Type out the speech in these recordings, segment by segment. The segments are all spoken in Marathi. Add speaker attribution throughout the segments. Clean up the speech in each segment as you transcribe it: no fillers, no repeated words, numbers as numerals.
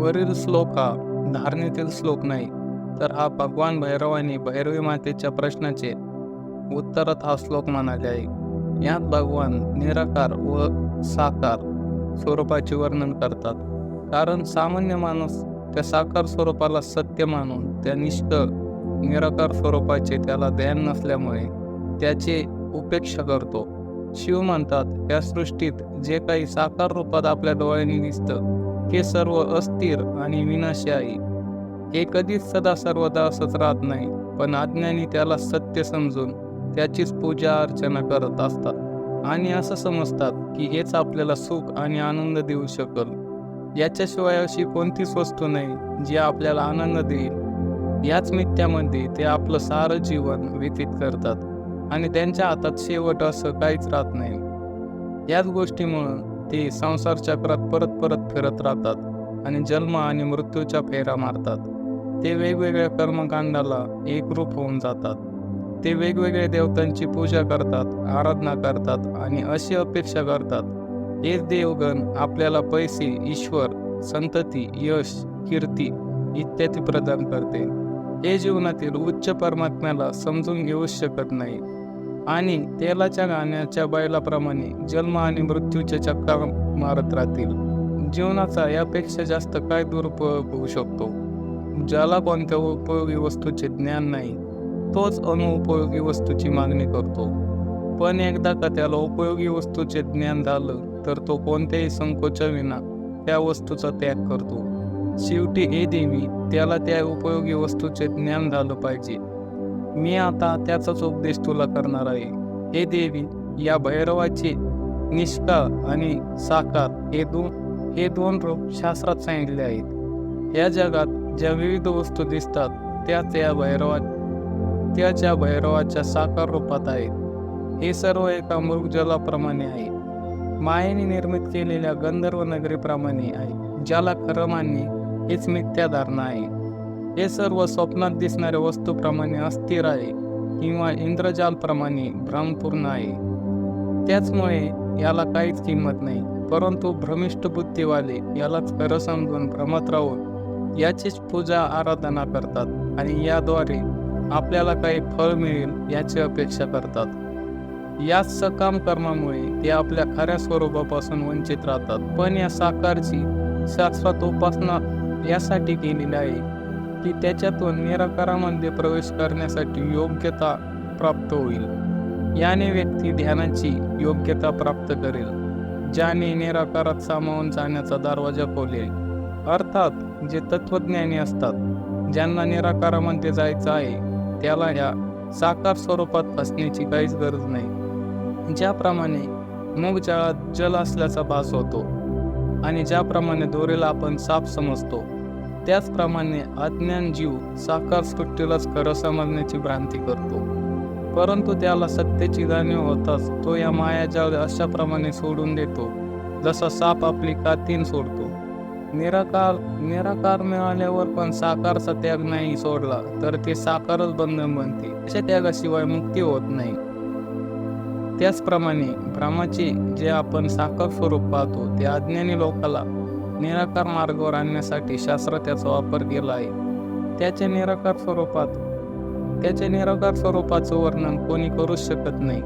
Speaker 1: वरील श्लोक हा धारणेतील श्लोक नाही, तर हा भगवान भैरवाने भैरवी मातेच्या प्रश्नाचे उत्तरात हा श्लोक म्हणाले आहे. यात भगवान निराकार व साकार स्वरूपाचे वर्णन करतात. कारण सामान्य माणूस त्या साकार स्वरूपाला सत्य मानून त्या निराकार स्वरूपाचे त्याला ध्यान नसल्यामुळे त्याचे उपेक्षा करतो. शिव म्हणतात, या सृष्टीत जे काही साकार रूपात आपल्या डोळ्यांनी दिसतं हे सर्व अस्थिर आणि विनाशी आहे. हे कधीच सदा सर्वदा असंच राहत नाही, पण अज्ञानी त्याला सत्य समजून त्याचीच पूजा अर्चना करत असतात आणि असं समजतात की हेच आपल्याला सुख आणि आनंद देऊ शकल. याच्याशिवाय अशी कोणतीच वस्तू नाही जी आपल्याला आनंद देईल. याच मिथ्यामध्ये ते आपलं सारं जीवन व्यतीत करतात आणि त्यांच्या हातात शेवट असं काहीच राहत नाही. याच गोष्टीमुळं ते संसार चक्रात परत परत फिरत राहतात आणि जन्म आणि मृत्यूच्या फेऱ्या मारतात. ते वेगवेगळ्या कर्मकांडाला एकरूप होऊन जातात. ते वेगवेगळ्या देवतांची पूजा करतात, आराधना करतात आणि अशी अपेक्षा करतात हेच देवगण आपल्याला पैसे, ईश्वर, संतती, यश, कीर्ती इत्यादी प्रदान करते. हे जीवनातील उच्च परमात्म्याला समजून घेऊच शकत नाही आणि तेलाच्या गाण्याच्या बैलाप्रमाणे जन्म आणि मृत्यूच्या चक्रा मारत राहतील. जीवनाचा यापेक्षा जास्त काय दुरुपयोग होऊ शकतो? ज्याला कोणत्या उपयोगी वस्तूचे ज्ञान नाही तोच अनुपयोगी वस्तूची मागणी करतो. पण एकदा का त्याला उपयोगी वस्तूचे ज्ञान झालं तर तो कोणत्याही संकोचाविना त्या वस्तूचा त्याग करतो. शेवटी हे देवी त्याला त्या उपयोगी वस्तूचे ज्ञान झालं पाहिजे. मी आता त्याचाच उपदेश तुला करणार आहे. हे देवी, या भैरवाचे निष्काळ आणि साकार हे दोन रूप शास्त्रात सांगितले आहेत. या जगात ज्या विविध वस्तू दिसतात त्याच या भैरवाच्या साकार रूपात आहेत. हे सर्व एका मृगजलाप्रमाणे आहे. मायेने निर्मित केलेल्या गंधर्व नगरीप्रमाणे आहे, ज्याला खरं मानणे हेच मिथ्या धारणा आहे. हे सर्व स्वप्नात दिसणाऱ्या वस्तूप्रमाणे अस्थिर आहे किंवा इंद्रजालप्रमाणे भ्रमपूर्ण आहे. त्याचमुळे याला काहीच किंमत नाही. परंतु भ्रमिष्ठ बुद्धीवाले यालाच खरं समजून भ्रमत राहून याचीच पूजा आराधना करतात आणि याद्वारे आपल्याला काही फळ मिळेल याची अपेक्षा करतात. याच सकाम कर्मामुळे ते आपल्या खऱ्या स्वरूपापासून वंचित राहतात. पण या साकारची शास्त्रात उपासना यासाठी केलेली आहे की त्याच्यातून निराकारामध्ये प्रवेश करण्यासाठी योग्यता प्राप्त होईल. याने व्यक्ती ध्यानाची योग्यता प्राप्त करेल, ज्याने निराकारात सामावून जाण्याचा दरवाजा खोलेल. अर्थात जे तत्वज्ञानी असतात, ज्यांना निराकारामध्ये जायचं आहे, त्याला या साकार स्वरूपात फसण्याची काहीच गरज नाही. ज्याप्रमाणे मृगजळात जल असल्याचा भास होतो आणि ज्याप्रमाणे दोरीला आपण साप समजतो, त्याचप्रमाणे अज्ञान जीव साकार सृष्टीलाच खरं समजण्याची भ्रांती करतो. परंतु त्याला सत्तेची जाणीव होताच तो या मायाजाळ अशाप्रमाणे सोडून देतो जसा साप आपली कातीन सोडतो. निराकार मिळाल्यावर पण साकारचा त्याग नाही सोडला तर ते साकारच बंधन बनते. अशा त्यागाशिवाय मुक्ती होत नाही. त्याचप्रमाणे भ्रमाचे जे आपण साकार स्वरूप पाहतो ते अज्ञानी लोकाला निराकार मार्गावर आणण्यासाठी शास्त्र त्याचा वापर केला आहे. त्याच्या निराकार स्वरूपाचं वर्णन कोणी करूच शकत नाही.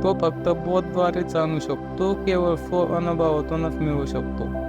Speaker 1: तो फक्त बोधद्वारेच आणू शकतो. तो केवळ अनुभवातूनच मिळू शकतो.